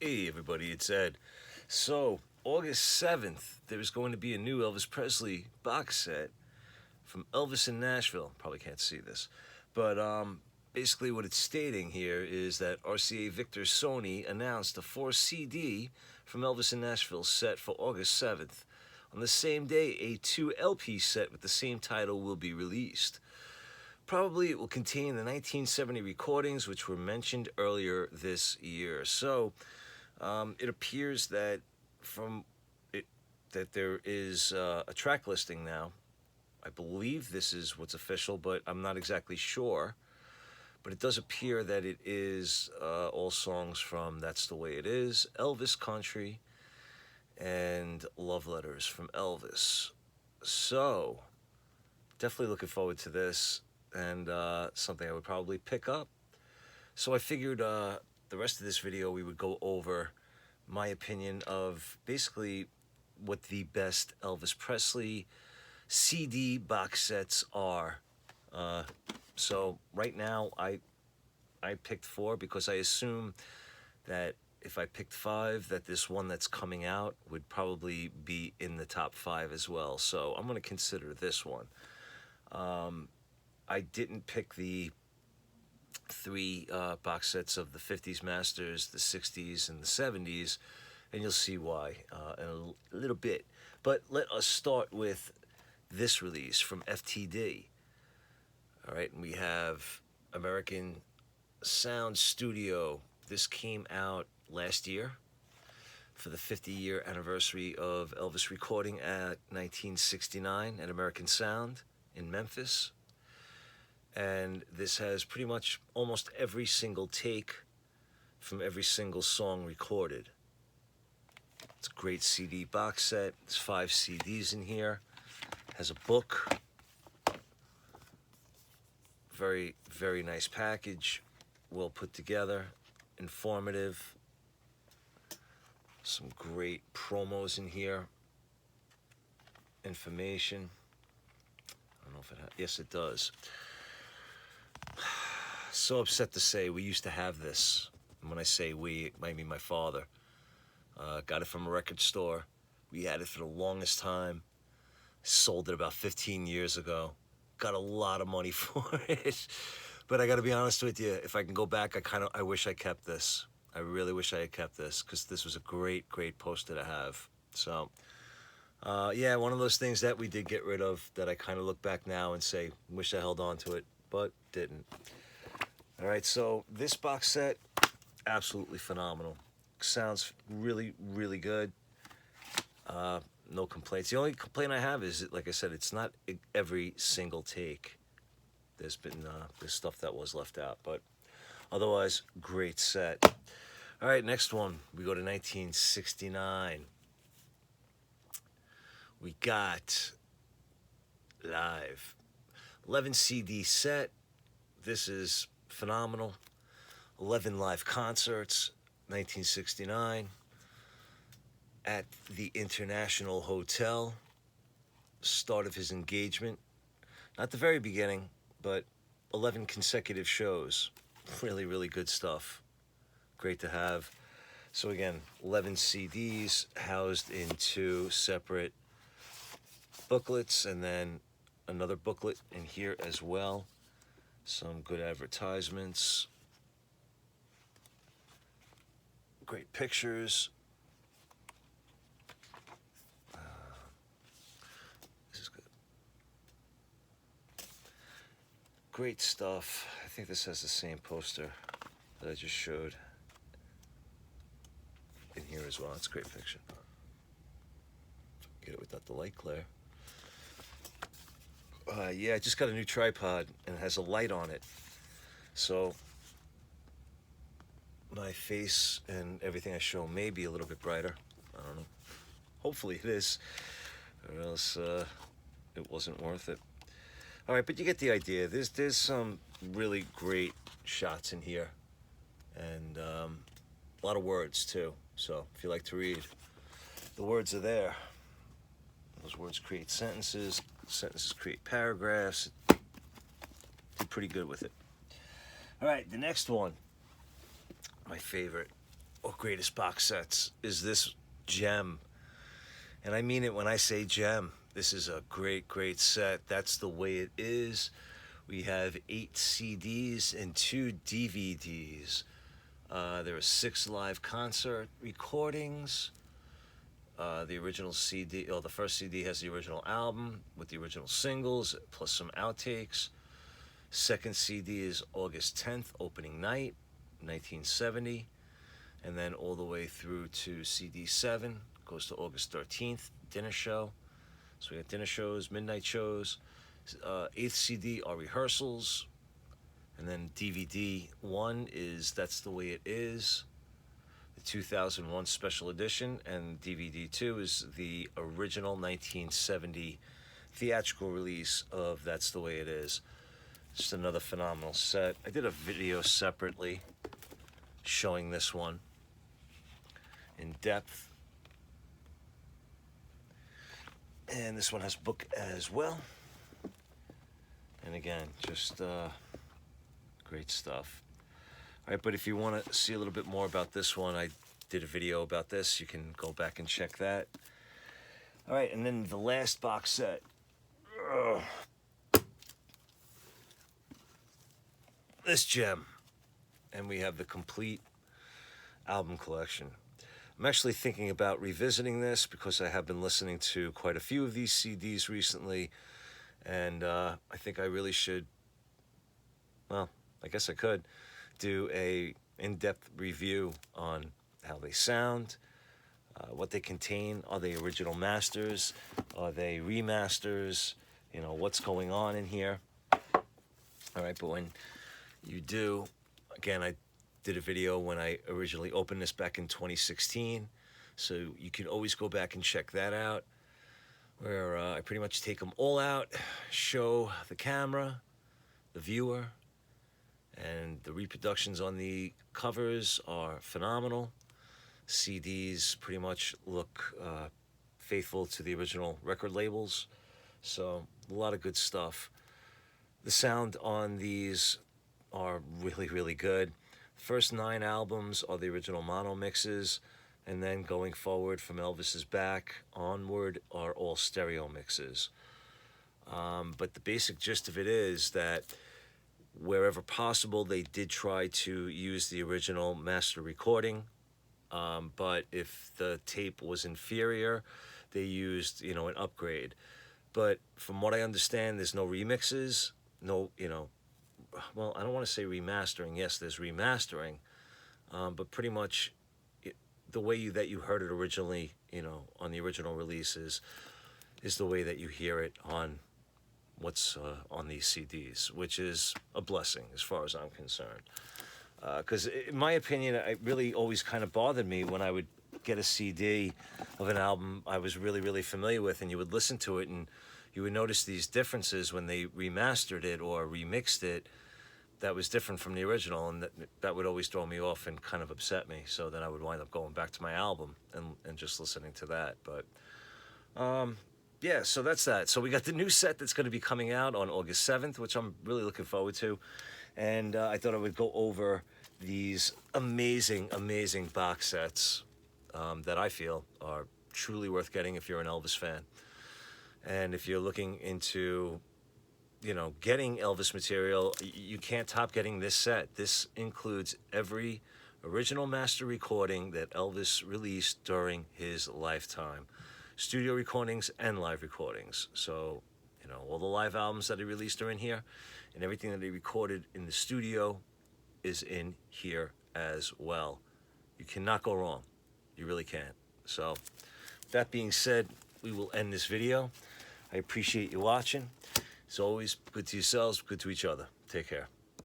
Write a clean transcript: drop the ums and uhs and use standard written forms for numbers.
Hey everybody, it's Ed. So, August 7th, there's going to be a new Elvis Presley box set from Elvis in Nashville. Probably can't see this. But basically what it's stating here is that RCA Victor Sony announced a 4 CD from Elvis in Nashville set for August 7th. On the same day, a 2 LP set with the same title will be released. Probably it will contain the 1970 recordings which were mentioned earlier this year. So, it appears that that there is a track listing now. I believe this is what's official, but I'm not exactly sure. But it does appear that it is all songs from That's the Way It Is, Elvis Country, and Love Letters from Elvis. So, definitely looking forward to this, and something I would probably pick up. So I figured the rest of this video we would go over my opinion of basically what the best Elvis Presley CD box sets are. So right now I picked 4 because I assume that if I picked 5 that this one that's coming out would probably be in the top 5 as well. So I'm going to consider this one. I didn't pick the 3 box sets of the 50s Masters, the 60s, and the 70s, and you'll see why in a little bit. But let us start with this release from FTD. All right, and we have American Sound Studio. This came out last year for the 50-year anniversary of Elvis recording at 1969 at American Sound in Memphis. And this has pretty much almost every single take from every single song recorded. It's a great CD box set. There's 5 CDs in here. Has a book. Very, very nice package. Well put together. Informative. Some great promos in here. Information. I don't know if it has. Yes, it does. So upset to say we used to have this. And when I say we, I mean my father. Got it from a record store. We had it for the longest time. Sold it about 15 years ago. Got a lot of money for it. But I got to be honest with you, if I can go back, I wish I kept this. I really wish I had kept this because this was a great, great poster to have. So, yeah, one of those things that we did get rid of that I kind of look back now and say, wish I held on to it, but didn't. All right, so this box set, absolutely phenomenal. Sounds really, really good. No complaints. The only complaint I have is, like I said, it's not every single take. There's stuff that was left out, but otherwise, great set. All right, next one. We go to 1969. We got Live. 11 CD set. This is phenomenal. 11 live concerts, 1969, at the International Hotel. Start of his engagement. Not the very beginning, but 11 consecutive shows. Really, really good stuff. Great to have. So again, 11 CDs housed in 2 separate booklets, and then another booklet in here as well. Some good advertisements. Great pictures. This is good. Great stuff. I think this has the same poster that I just showed in here as well. It's a great picture. Get it without the light glare. Yeah, I just got a new tripod and it has a light on it. So my face and everything I show may be a little bit brighter. I don't know. Hopefully it is, or else it wasn't worth it. All right, but you get the idea. There's some really great shots in here, and a lot of words too. So if you like to read, the words are there. Those words create sentences. Sentences create paragraphs. Did pretty good with it. All right, the next one, my favorite. or greatest box sets is this gem. And I mean it when I say gem. This is a great, great set. That's the way it is. We have 8 CDs and 2 DVDs. There are 6 live concert recordings. The original CD, the first CD has the original album with the original singles plus some outtakes. Second CD is August 10th, opening night, 1970. And then all the way through to CD 7, goes to August 13th, dinner show. So we got dinner shows, midnight shows. 8th CD are rehearsals. And then DVD 1 is That's the Way It Is, the 2001 special edition. And DVD 2 is the original 1970 theatrical release of That's the Way It Is. Just another phenomenal set. I did a video separately showing this one in depth. And this one has book as well. And again, just great stuff. All right, but if you want to see a little bit more about this one, I did a video about this. You can go back and check that. All right, and then the last box set. Ugh. This gem. And we have the complete album collection. I'm actually thinking about revisiting this because I have been listening to quite a few of these CDs recently, and I think I really should, well, I guess I could, do a in-depth review on how they sound, what they contain. Are they original masters? Are they remasters? You know, what's going on in here? All right, but when you do, again, I did a video when I originally opened this back in 2016, so you can always go back and check that out, where I pretty much take them all out, show the camera, the viewer, and the reproductions on the covers are phenomenal. CDs pretty much look faithful to the original record labels, so a lot of good stuff. The sound on these are really, really good. First 9 albums are the original mono mixes, and then going forward from Elvis's back onward are all stereo mixes. But the basic gist of it is that wherever possible, they did try to use the original master recording, but if the tape was inferior, they used, an upgrade. But from what I understand, there's no remixes, well, I don't want to say remastering. Yes, there's remastering, but pretty much the way that you heard it originally, on the original releases, is the way that you hear it on what's on these CDs, which is a blessing as far as I'm concerned. Because in my opinion, it really always kind of bothered me when I would get a CD of an album I was really, really familiar with, and you would listen to it, and you would notice these differences when they remastered it or remixed it that was different from the original, and that would always throw me off and kind of upset me. So then I would wind up going back to my album and just listening to that. But yeah, so that's that. So we got the new set that's going to be coming out on August 7th, which I'm really looking forward to. And I thought I would go over these amazing, amazing box sets that I feel are truly worth getting if you're an Elvis fan. And if you're looking into, getting Elvis material, you can't top getting this set. This includes every original master recording that Elvis released during his lifetime. Studio recordings and live recordings. So, all the live albums that he released are in here, and everything that he recorded in the studio is in here as well. You cannot go wrong. You really can't. So, that being said, we will end this video. I appreciate you watching. As always, good to yourselves, good to each other. Take care.